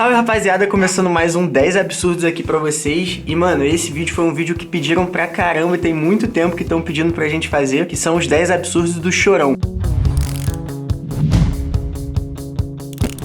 Salve rapaziada, começando mais um 10 absurdos aqui pra vocês. E mano, esse vídeo foi um vídeo que pediram pra caramba, tem muito tempo que estão pedindo pra gente fazer, que são os 10 absurdos do Chorão.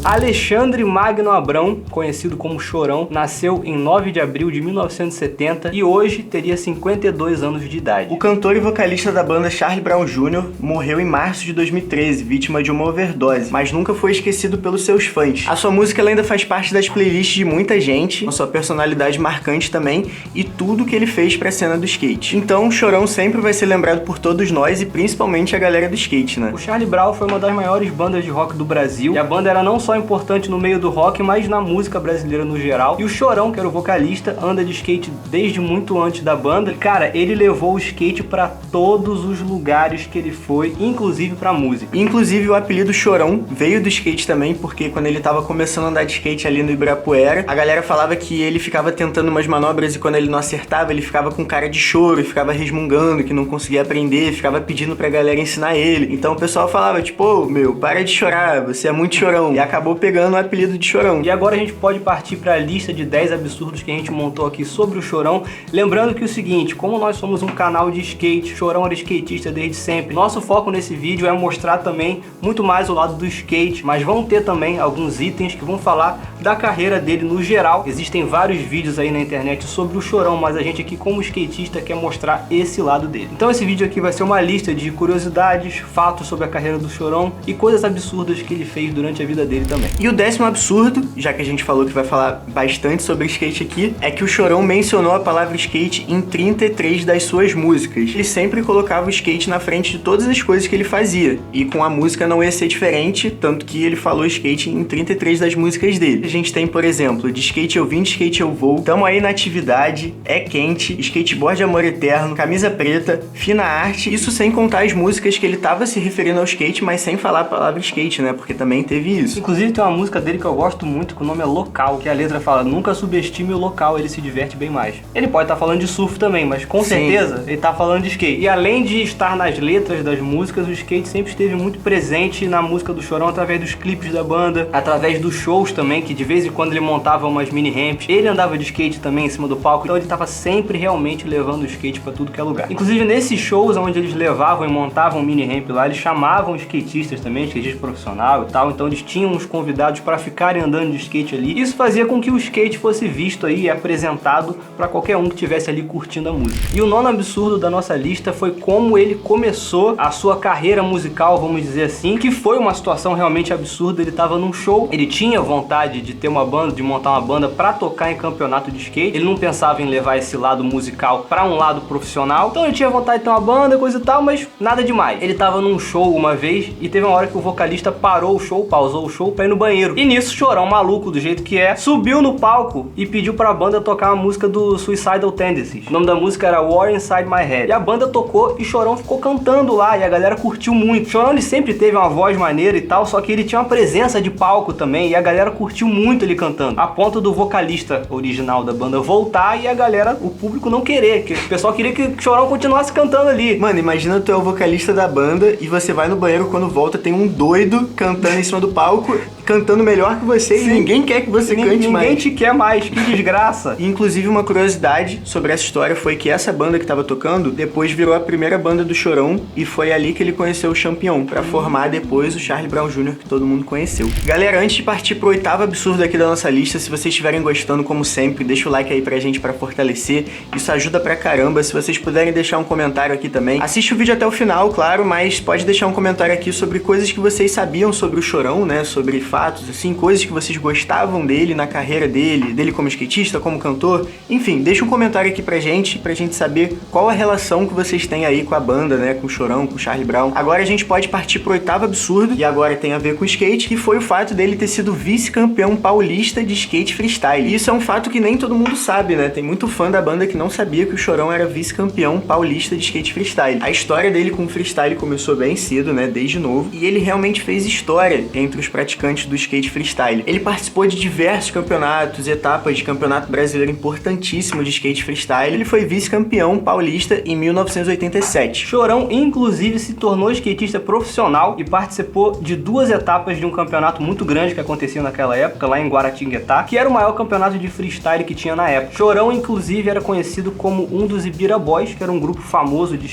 Alexandre Magno Abrão, conhecido como Chorão, nasceu em 9 de abril de 1970 e hoje teria 52 anos de idade. O cantor e vocalista da banda Charlie Brown Jr. morreu em março de 2013, vítima de uma overdose, mas nunca foi esquecido pelos seus fãs. A sua música ela ainda faz parte das playlists de muita gente, a sua personalidade marcante também e tudo que ele fez pra cena do skate. Então, o Chorão sempre vai ser lembrado por todos nós e principalmente a galera do skate, né? O Charlie Brown foi uma das maiores bandas de rock do Brasil e a banda era não só importante no meio do rock, mas na música brasileira no geral. E o Chorão, que era o vocalista, anda de skate desde muito antes da banda. E, cara, ele levou o skate pra todos os lugares que ele foi, inclusive pra música. Inclusive, o apelido Chorão veio do skate também, porque quando ele tava começando a andar de skate ali no Ibirapuera, a galera falava que ele ficava tentando umas manobras e quando ele não acertava, ele ficava com cara de choro, ficava resmungando, que não conseguia aprender, ficava pedindo pra galera ensinar ele. Então o pessoal falava, tipo, ô, meu, para de chorar, você é muito chorão. E acabou pegando o apelido de Chorão. E agora a gente pode partir para a lista de 10 absurdos que a gente montou aqui sobre o Chorão. Lembrando que o seguinte, como nós somos um canal de skate, Chorão era skatista desde sempre, nosso foco nesse vídeo é mostrar também muito mais o lado do skate, mas vão ter também alguns itens que vão falar da carreira dele no geral. Existem vários vídeos aí na internet sobre o Chorão, mas a gente aqui como skatista quer mostrar esse lado dele. Então esse vídeo aqui vai ser uma lista de curiosidades, fatos sobre a carreira do Chorão e coisas absurdas que ele fez durante a vida dele também. E o 10º absurdo, já que a gente falou que vai falar bastante sobre skate aqui, é que o Chorão mencionou a palavra skate em 33 das suas músicas. Ele sempre colocava o skate na frente de todas as coisas que ele fazia, e com a música não ia ser diferente, tanto que ele falou skate em 33 das músicas dele. A gente tem, por exemplo, de skate eu vim, de skate eu vou, tamo aí na atividade, é quente, skateboard amor eterno, camisa preta, fina arte, isso sem contar as músicas que ele tava se referindo ao skate, mas sem falar a palavra skate, né, porque também teve isso. Inclusive tem uma música dele que eu gosto muito, que o nome é Local, que a letra fala, nunca subestime o local, ele se diverte bem mais. Ele pode estar falando de surf também, mas com certeza ele tá falando de skate. E além de estar nas letras das músicas, o skate sempre esteve muito presente na música do Chorão, através dos clipes da banda, através dos shows também, que de vez em quando ele montava umas mini ramps. Ele andava de skate também em cima do palco, então ele tava sempre realmente levando o skate pra tudo que é lugar. Inclusive nesses shows onde eles levavam e montavam mini ramp lá, eles chamavam skatistas também, skatista profissional e tal, então eles tinham uns convidados para ficarem andando de skate ali. Isso fazia com que o skate fosse visto aí e apresentado para qualquer um que estivesse ali curtindo a música. E o 9º absurdo da nossa lista foi como ele começou a sua carreira musical, vamos dizer assim, que foi uma situação realmente absurda. Ele tava num show, ele tinha vontade de ter uma banda, de montar uma banda para tocar em campeonato de skate. Ele não pensava em levar esse lado musical para um lado profissional, então ele tinha vontade de ter uma banda, coisa e tal, mas nada demais. Ele tava num show uma vez e teve uma hora que o vocalista parou o show, pausou o show pra ir no banheiro. E nisso, Chorão, maluco do jeito que é, subiu no palco e pediu pra banda tocar uma música do Suicidal Tendencies. O nome da música era War Inside My Head. E a banda tocou e Chorão ficou cantando lá e a galera curtiu muito. Chorão, ele sempre teve uma voz maneira e tal, só que ele tinha uma presença de palco também e a galera curtiu muito ele cantando. A ponto do vocalista original da banda voltar e a galera, o público não querer, que o pessoal queria que Chorão continuasse cantando ali. Mano, imagina tu é o vocalista da banda e você vai no banheiro, quando volta tem um doido cantando em cima do palco, cantando melhor que você. Sim. E ninguém quer que você cante mais. Ninguém te quer mais, que desgraça. E, inclusive, uma curiosidade sobre essa história foi que essa banda que tava tocando depois virou a primeira banda do Chorão e foi ali que ele conheceu o Champion, pra formar depois o Charlie Brown Jr. que todo mundo conheceu. Galera, antes de partir pro 8º absurdo aqui da nossa lista, se vocês estiverem gostando, como sempre, deixa o like aí pra gente pra fortalecer, isso ajuda pra caramba. Se vocês puderem deixar um comentário aqui também, assiste o vídeo até o final, claro, mas pode deixar um comentário aqui sobre coisas que vocês sabiam sobre o Chorão, né, sobre fatos, assim, coisas que vocês gostavam dele, na carreira dele como skatista, como cantor, enfim, deixa um comentário aqui pra gente saber qual a relação que vocês têm aí com a banda, né, com o Chorão, com o Charlie Brown. Agora a gente pode partir pro 8º absurdo, e agora tem a ver com o skate, que foi o fato dele ter sido vice-campeão paulista de skate freestyle. E isso é um fato que nem todo mundo sabe, né, tem muito fã da banda que não sabia que o Chorão era vice-campeão paulista de skate freestyle. A história dele com o freestyle começou bem cedo, né, desde novo, e ele realmente fez história entre os praticantes marcantes do skate freestyle. Ele participou de diversos campeonatos, etapas de campeonato brasileiro importantíssimo de skate freestyle. Ele foi vice-campeão paulista em 1987. Chorão, inclusive, se tornou skatista profissional e participou de 2 etapas de um campeonato muito grande que acontecia naquela época, lá em Guaratinguetá, que era o maior campeonato de freestyle que tinha na época. Chorão, inclusive, era conhecido como um dos Ibira Boys, que era um grupo famoso de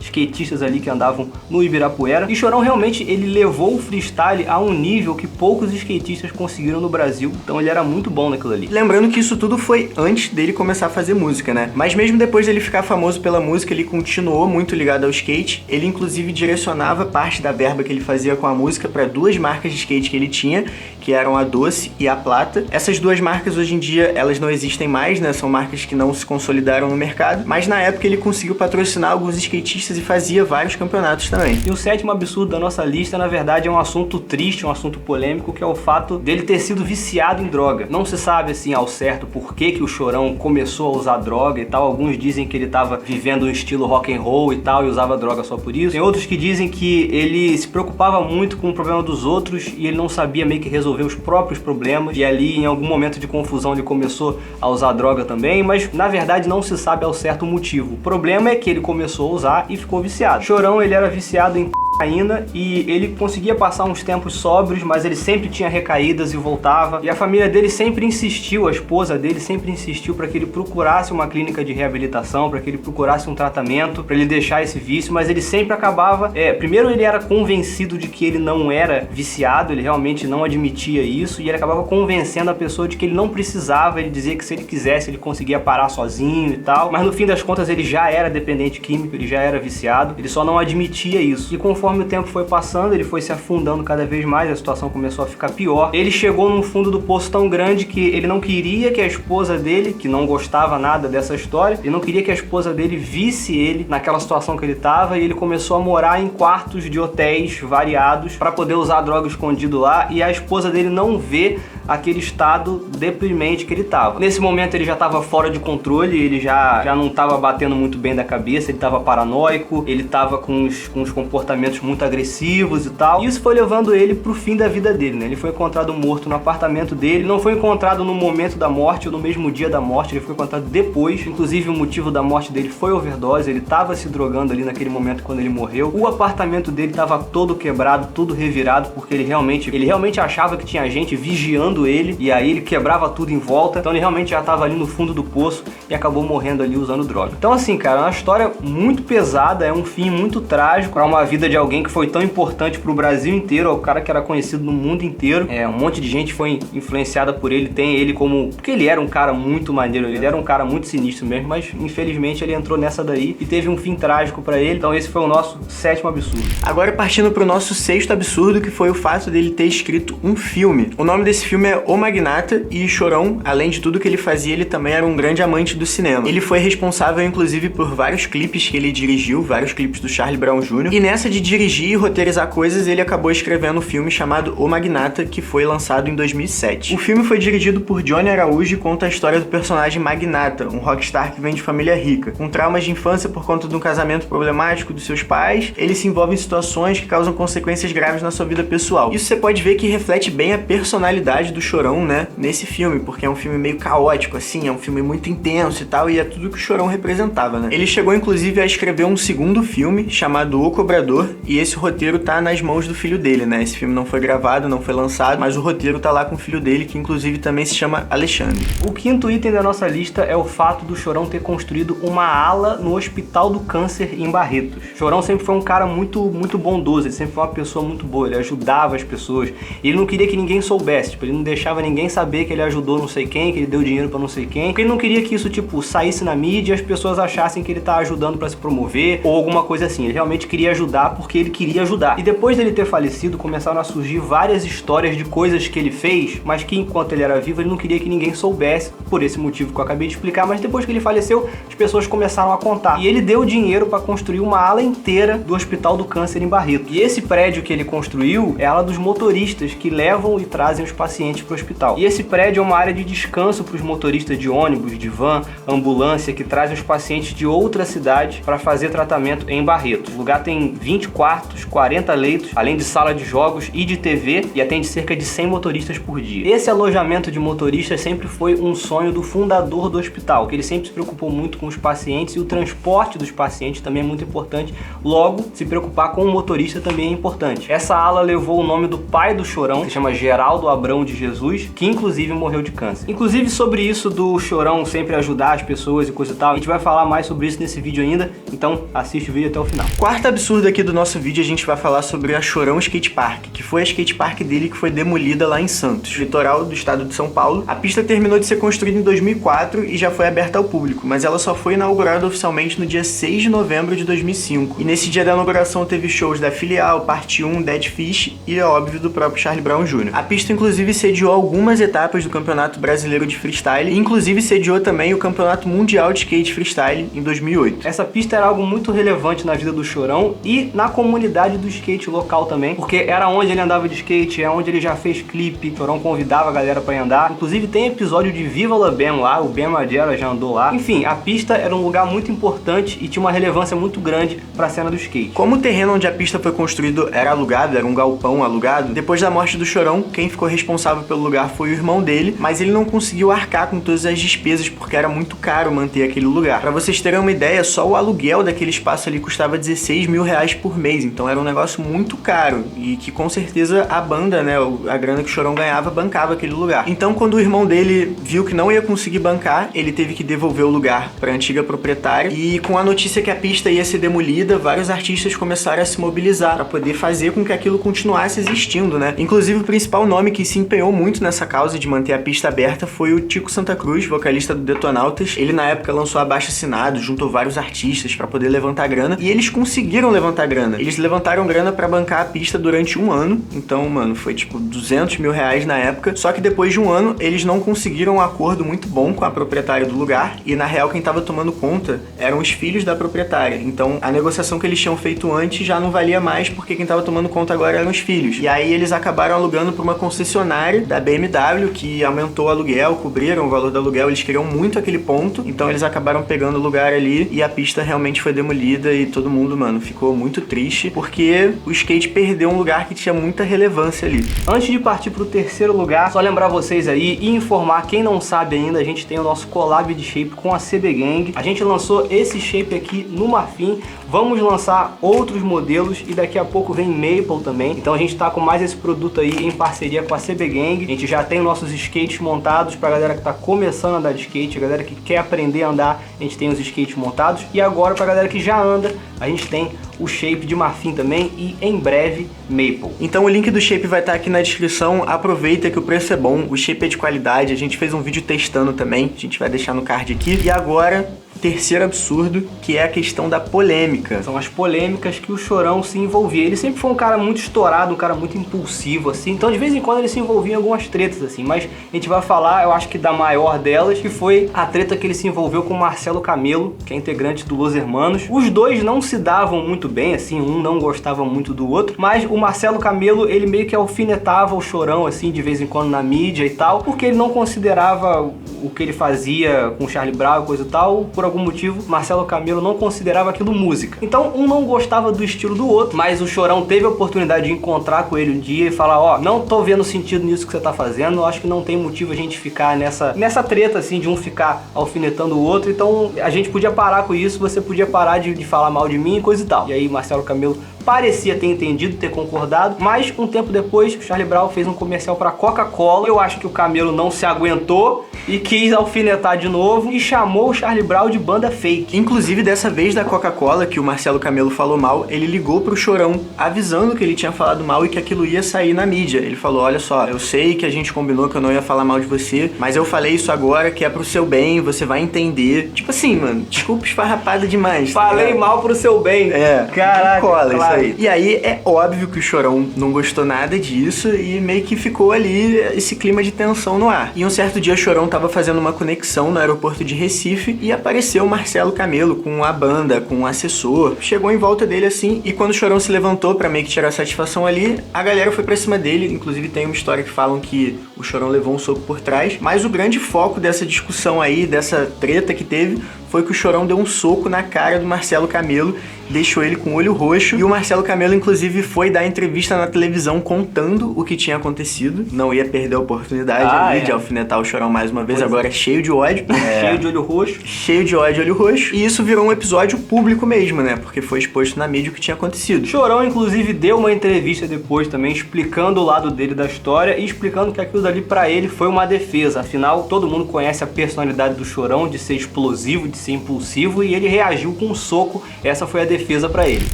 skatistas ali que andavam no Ibirapuera. E Chorão realmente ele levou o freestyle a um nível que poucos skatistas conseguiram no Brasil, então ele era muito bom naquilo ali. Lembrando que isso tudo foi antes dele começar a fazer música, né? Mas mesmo depois dele ficar famoso pela música, ele continuou muito ligado ao skate. Ele inclusive direcionava parte da verba que ele fazia com a música para 2 marcas de skate que ele tinha, que eram a Doce e a Plata. Essas 2 marcas hoje em dia elas não existem mais, né? São marcas que não se consolidaram no mercado, mas na época ele conseguiu patrocinar alguns skatistas e fazia vários campeonatos também. E o 7º absurdo da nossa lista, na verdade, é um assunto triste, um assunto polêmico, que é o fato dele ter sido viciado em droga. Não se sabe assim ao certo por que o Chorão começou a usar droga e tal. Alguns dizem que ele estava vivendo um estilo rock and roll e tal e usava droga só por isso. Tem outros que dizem que ele se preocupava muito com o problema dos outros e ele não sabia meio que resolver os próprios problemas, e ali em algum momento de confusão ele começou a usar droga também, mas na verdade não se sabe ao certo o motivo. O problema é que ele começou a usar e ficou viciado. Chorão, ele era viciado em cocaína e ele conseguia passar uns tempos sóbrios, mas ele sempre tinha recaídas e voltava. E a família dele sempre insistiu, a esposa dele sempre insistiu para que ele procurasse uma clínica de reabilitação, para que ele procurasse um tratamento, para ele deixar esse vício, mas ele sempre acabava... primeiro ele era convencido de que ele não era viciado, ele realmente não admitia isso, e ele acabava convencendo a pessoa de que ele não precisava, ele dizia que se ele quisesse ele conseguia parar sozinho e tal, mas no fim das contas ele já era dependente químico, ele já era viciado, ele só não admitia isso. E conforme o tempo foi passando, ele foi se afundando cada vez mais, a situação começou a ficar pior. Ele chegou num fundo do poço tão grande que ele não queria que a esposa dele, que não gostava nada dessa história, ele não queria que a esposa dele visse ele naquela situação que ele estava, e ele começou a morar em quartos de hotéis variados para poder usar droga escondido lá, e a esposa dele não vê aquele estado deprimente que ele estava. Nesse momento ele já estava fora de controle, ele já não estava batendo muito bem da cabeça, ele estava paranoico, ele estava com uns comportamentos muito agressivos e tal. E isso foi levando ele pro fim da vida dele, né? Ele foi encontrado morto no apartamento dele, não foi encontrado no momento da morte ou no mesmo dia da morte, ele foi encontrado depois. Inclusive o motivo da morte dele foi overdose, ele estava se drogando ali naquele momento quando ele morreu. O apartamento dele estava todo quebrado, todo revirado, porque ele realmente achava que tinha gente vigiando ele, e aí ele quebrava tudo em volta, então ele realmente já estava ali no fundo do poço e acabou morrendo ali usando droga. Então assim, cara, é uma história muito pesada, é um fim muito trágico para uma vida de alguém que foi tão importante pro Brasil inteiro, é o cara que era conhecido no mundo inteiro, um monte de gente foi influenciada por ele, tem ele como... porque ele era um cara muito maneiro, ele era um cara muito sinistro mesmo, mas infelizmente ele entrou nessa daí e teve um fim trágico para ele, então esse foi o nosso 7º absurdo. Agora partindo pro nosso 6º absurdo, que foi o fato dele ter escrito um filme. O nome desse filme é O Magnata, e Chorão, além de tudo que ele fazia, ele também era um grande amante do cinema. Ele foi responsável, inclusive, por vários clipes que ele dirigiu, vários clipes do Charlie Brown Jr. E nessa de dirigir e roteirizar coisas, ele acabou escrevendo um filme chamado O Magnata, que foi lançado em 2007. O filme foi dirigido por Johnny Araújo e conta a história do personagem Magnata, um rockstar que vem de família rica. Com traumas de infância por conta de um casamento problemático dos seus pais, ele se envolve em situações que causam consequências graves na sua vida pessoal. Isso você pode ver que reflete bem a personalidade do Chorão, né, nesse filme, porque é um filme meio caótico, assim, é um filme muito intenso e tal, e é tudo que o Chorão representava, né. Ele chegou, inclusive, a escrever um segundo filme, chamado O Cobrador, e esse roteiro tá nas mãos do filho dele, né, esse filme não foi gravado, não foi lançado, mas o roteiro tá lá com o filho dele, que inclusive também se chama Alexandre. O 5º item da nossa lista é o fato do Chorão ter construído uma ala no Hospital do Câncer em Barretos. Chorão sempre foi um cara muito bondoso, ele sempre foi uma pessoa muito boa, ele ajudava as pessoas, e ele não queria que ninguém soubesse, tipo, ele não deixava ninguém saber que ele ajudou não sei quem, que ele deu dinheiro pra não sei quem, porque ele não queria que isso, tipo, saísse na mídia e as pessoas achassem que ele tá ajudando pra se promover ou alguma coisa assim. Ele realmente queria ajudar porque ele queria ajudar. E depois dele ter falecido, começaram a surgir várias histórias de coisas que ele fez, mas que enquanto ele era vivo, ele não queria que ninguém soubesse, por esse motivo que eu acabei de explicar, mas depois que ele faleceu, as pessoas começaram a contar. E ele deu dinheiro pra construir uma ala inteira do Hospital do Câncer em Barretos. E esse prédio que ele construiu é a ala dos motoristas que levam e trazem os pacientes pacientes para o hospital. E esse prédio é uma área de descanso para os motoristas de ônibus, de van, ambulância, que trazem os pacientes de outra cidade para fazer tratamento em Barretos. O lugar tem 20 quartos, 40 leitos, além de sala de jogos e de TV, e atende cerca de 100 motoristas por dia. Esse alojamento de motoristas sempre foi um sonho do fundador do hospital, que ele sempre se preocupou muito com os pacientes, e o transporte dos pacientes também é muito importante. Logo, se preocupar com o motorista também é importante. Essa ala levou o nome do pai do Chorão, que se chama Geraldo Abrão de Jesus, que inclusive morreu de câncer. Inclusive, sobre isso do Chorão sempre ajudar as pessoas e coisa e tal, a gente vai falar mais sobre isso nesse vídeo ainda, então assiste o vídeo até o final. Quarto absurdo aqui do nosso vídeo, a gente vai falar sobre a Chorão Skate Park, que foi a skate park dele que foi demolida lá em Santos, litoral do estado de São Paulo. A pista terminou de ser construída em 2004 e já foi aberta ao público, mas ela só foi inaugurada oficialmente no dia 6 de novembro de 2005. E nesse dia da inauguração teve shows da Filial, Parte 1, Dead Fish e, é óbvio, do próprio Charlie Brown Jr. A pista, inclusive, sediou algumas etapas do Campeonato Brasileiro de Freestyle e, inclusive, sediou também o Campeonato Mundial de Skate Freestyle em 2008. Essa pista era algo muito relevante na vida do Chorão e na comunidade do skate local também, porque era onde ele andava de skate, é onde ele já fez clipe, o Chorão convidava a galera pra andar. Inclusive tem episódio de Viva La Bam lá, o Bam Margera já andou lá. Enfim, a pista era um lugar muito importante e tinha uma relevância muito grande pra cena do skate. Como o terreno onde a pista foi construído era alugado, era um galpão alugado, depois da morte do Chorão, quem ficou responsável pelo lugar foi o irmão dele, mas ele não conseguiu arcar com todas as despesas porque era muito caro manter aquele lugar. Pra vocês terem uma ideia, só o aluguel daquele espaço ali custava 16 mil reais por mês, então era um negócio muito caro e que com certeza a banda, né, a grana que o Chorão ganhava, bancava aquele lugar. Então quando o irmão dele viu que não ia conseguir bancar, ele teve que devolver o lugar para a antiga proprietária, e com a notícia que a pista ia ser demolida, vários artistas começaram a se mobilizar para poder fazer com que aquilo continuasse existindo, né? Inclusive o principal nome que se empenhou muito nessa causa de manter a pista aberta foi o Tico Santa Cruz, vocalista do Detonautas. Ele na época lançou abaixo-assinado, juntou vários artistas para poder levantar grana, e eles conseguiram levantar grana. Eles levantaram grana para bancar a pista durante um ano, então, mano, foi tipo 200 mil reais na época. Só que depois de um ano, eles não conseguiram um acordo muito bom com a proprietária do lugar, e na real quem tava tomando conta eram os filhos da proprietária. Então a negociação que eles tinham feito antes já não valia mais, porque quem tava tomando conta agora eram os filhos. E aí eles acabaram alugando para uma concessionária da BMW, que aumentou o aluguel, cobriram o valor do aluguel, eles queriam muito aquele ponto, então eles acabaram pegando o lugar ali, e a pista realmente foi demolida, e todo mundo, mano, ficou muito triste, porque o skate perdeu um lugar que tinha muita relevância ali. Antes de partir pro terceiro lugar, só lembrar vocês aí e informar quem não sabe ainda, a gente tem o nosso collab de shape com a CB Gang. A gente lançou esse shape aqui no Marfim, vamos lançar outros modelos e daqui a pouco vem Maple também. Então a gente tá com mais esse produto aí em parceria com a CB Gang. A gente já tem nossos skates montados pra galera que tá começando a andar de skate, a galera que quer aprender a andar, a gente tem os skates montados. E agora pra galera que já anda, a gente tem o shape de Marfim também e em breve Maple. Então o link do shape vai estar aqui na descrição, aproveita que o preço é bom, o shape é de qualidade, a gente fez um vídeo testando também, a gente vai deixar no card aqui. E agora, terceiro absurdo, que é a questão da polêmica. São as polêmicas que o Chorão se envolvia. Ele sempre foi um cara muito estourado, um cara muito impulsivo, assim. Então, de vez em quando, ele se envolvia em algumas tretas, assim. Mas a gente vai falar, eu acho que da maior delas, que foi a treta que ele se envolveu com o Marcelo Camelo, que é integrante do Los Hermanos. Os dois não se davam muito bem, assim. Um não gostava muito do outro. Mas o Marcelo Camelo, ele meio que alfinetava o Chorão, assim, de vez em quando na mídia e tal, porque ele não considerava o que ele fazia com o Charlie Brown e coisa e tal, por algum motivo, Marcelo Camelo não considerava aquilo música. Então, um não gostava do estilo do outro, mas o Chorão teve a oportunidade de encontrar com ele um dia e falar, ó, não tô vendo sentido nisso que você tá fazendo, acho que não tem motivo a gente ficar nessa treta, assim, de um ficar alfinetando o outro, então a gente podia parar com isso, você podia parar de falar mal de mim e coisa e tal. E aí, Marcelo Camelo parecia ter entendido, ter concordado, mas um tempo depois, o Charlie Brown fez um comercial pra Coca-Cola. Eu acho que o Camelo não se aguentou e quis alfinetar de novo e chamou o Charlie Brown de banda fake. Inclusive, dessa vez da Coca-Cola, que o Marcelo Camelo falou mal, ele ligou pro Chorão, avisando que ele tinha falado mal e que aquilo ia sair na mídia. Ele falou, olha só, eu sei que a gente combinou que eu não ia falar mal de você, mas eu falei isso agora que é pro seu bem, você vai entender. Tipo assim, mano, desculpa esfarrapada demais. Falei mal pro seu bem. É, caraca, cola, claro. Isso aí. E aí é óbvio que o Chorão não gostou nada disso e meio que ficou ali esse clima de tensão no ar. E um certo dia o Chorão tava estava fazendo uma conexão no aeroporto de Recife e apareceu o Marcelo Camelo com a banda, com o assessor. Chegou em volta dele assim, e quando o Chorão se levantou pra meio que tirar satisfação ali, a galera foi pra cima dele. Inclusive tem uma história que falam que o Chorão levou um soco por trás, mas o grande foco dessa discussão aí, dessa treta que teve, foi que o Chorão deu um soco na cara do Marcelo Camelo, deixou ele com o olho roxo, e o Marcelo Camelo inclusive foi dar entrevista na televisão contando o que tinha acontecido. Não ia perder a oportunidade de alfinetar o Chorão mais uma vez, agora cheio de ódio. Cheio de olho roxo. Cheio de ódio, olho roxo. E isso virou um episódio público mesmo, né? Porque foi exposto na mídia o que tinha acontecido. Chorão inclusive deu uma entrevista depois também, explicando o lado dele da história e explicando que aquilo dali pra ele foi uma defesa. Afinal, todo mundo conhece a personalidade do Chorão, de ser explosivo, de ser impulsivo, e ele reagiu com um soco. Essa foi a defesa pra ele.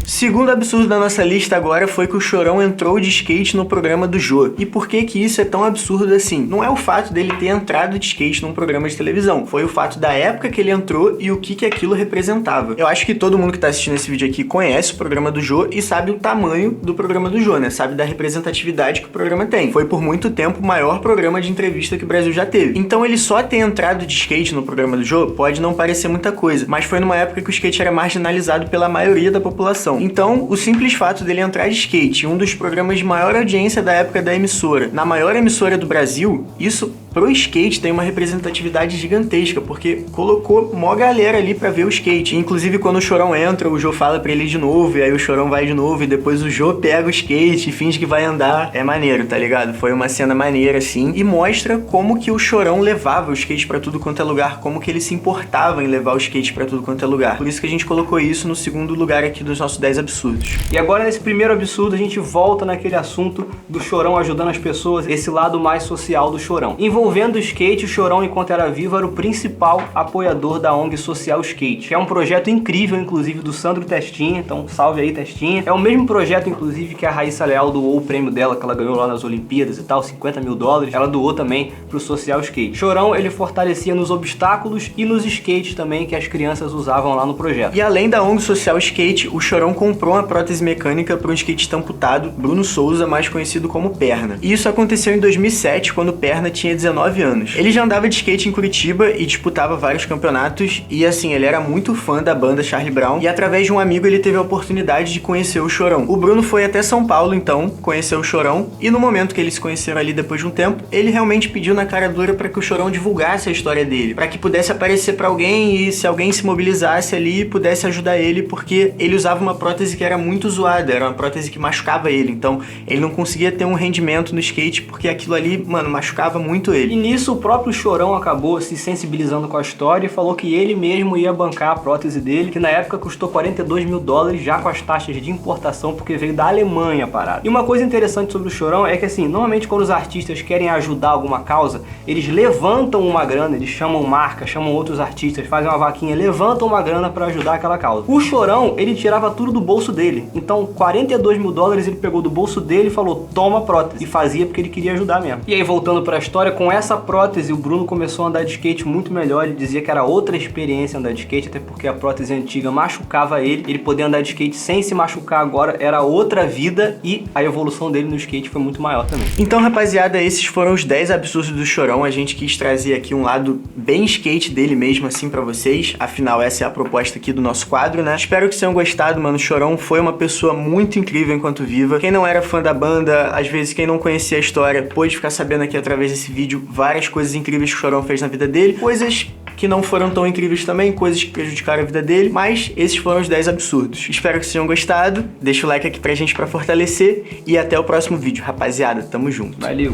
Segundo absurdo da nossa lista agora foi que o Chorão entrou de skate no programa do Jô. E por que que isso é tão absurdo assim? Não é o fato dele ter entrado de skate num programa de televisão, foi o fato da época que ele entrou e o que que aquilo representava. Eu acho que todo mundo que tá assistindo esse vídeo aqui conhece o programa do Jô e sabe o tamanho do programa do Jô, né? Sabe da representatividade que o programa tem. Foi por muito tempo o maior programa de entrevista que o Brasil já teve. Então ele só ter entrado de skate no programa do Jô pode não parecer muita coisa, mas foi numa época que o skate era marginalizado pela maioria da população. Então, o simples fato dele entrar de skate, um dos programas de maior audiência da época da emissora, na maior emissora do Brasil, isso pro skate tem uma representatividade gigantesca, porque colocou mó galera ali pra ver o skate. Inclusive, quando o Chorão entra, o Jô fala pra ele ir de novo, e aí o Chorão vai de novo, e depois o Jô pega o skate e finge que vai andar. É maneiro, tá ligado? Foi uma cena maneira, assim, e mostra como que o Chorão levava o skate pra tudo quanto é lugar, como que ele se importava em levar o skate pra tudo quanto é lugar. Por isso que a gente colocou isso no segundo lugar aqui dos nossos 10 absurdos. E agora, nesse primeiro absurdo, a gente volta naquele assunto do Chorão ajudando as pessoas, esse lado mais social do Chorão. Envolvendo o skate, o Chorão, enquanto era vivo, era o principal apoiador da ONG Social Skate, que é um projeto incrível, inclusive, do Sandro Testinha, então salve aí, Testinha. É o mesmo projeto, inclusive, que a Raíssa Leal doou o prêmio dela, que ela ganhou lá nas Olimpíadas e tal, $50 mil, ela doou também pro Social Skate. Chorão, ele fortalecia nos obstáculos e nos skates também, que as crianças usavam lá no projeto. E além da ONG Social Skate, o Chorão comprou uma prótese mecânica para um skatista amputado, Bruno Souza, mais conhecido como Perna. E isso aconteceu em 2007, quando Perna tinha 19 anos. Ele já andava de skate em Curitiba e disputava vários campeonatos, e assim, ele era muito fã da banda Charlie Brown, e através de um amigo ele teve a oportunidade de conhecer o Chorão. O Bruno foi até São Paulo, então, conheceu o Chorão, e no momento que eles se conheceram ali depois de um tempo, ele realmente pediu na cara dura para que o Chorão divulgasse a história dele, para que pudesse aparecer para alguém e se alguém se mobilizasse ali, pudesse ajudar ele, porque ele usava uma prótese que era muito zoada, era uma prótese que machucava ele, então ele não conseguia ter um rendimento no skate porque aquilo ali, mano, machucava muito ele. E nisso o próprio Chorão acabou se sensibilizando com a história e falou que ele mesmo ia bancar a prótese dele, que na época custou $42 mil, já com as taxas de importação, porque veio da Alemanha a parada. E uma coisa interessante sobre o Chorão é que assim, normalmente quando os artistas querem ajudar alguma causa, eles levantam uma grana, eles chamam marca, chamam outros artistas, fazem uma vaquinha, levantam uma grana pra ajudar aquela causa. O Chorão, ele tirava tudo do bolso dele, então $42 mil ele pegou do bolso dele e falou, toma prótese, e fazia porque ele queria ajudar mesmo. E aí, voltando pra história, com essa prótese o Bruno começou a andar de skate muito melhor. Ele dizia que era outra experiência andar de skate, até porque a prótese antiga machucava ele poder andar de skate sem se machucar agora era outra vida, e a evolução dele no skate foi muito maior também. Então, rapaziada, esses foram os 10 absurdos do Chorão. A gente quis trazer aqui um lado bem skate dele mesmo, assim, pra vocês. Afinal, essa é a proposta aqui do nosso quadro, né? Espero que vocês tenham gostado, mano. O Chorão foi uma pessoa muito incrível enquanto viva. Quem não era fã da banda, às vezes quem não conhecia a história, pôde ficar sabendo aqui através desse vídeo várias coisas incríveis que o Chorão fez na vida dele. Coisas que não foram tão incríveis também, coisas que prejudicaram a vida dele, mas esses foram os 10 absurdos. Espero que vocês tenham gostado. Deixa o like aqui pra gente pra fortalecer e até o próximo vídeo. Rapaziada, tamo junto. Valeu!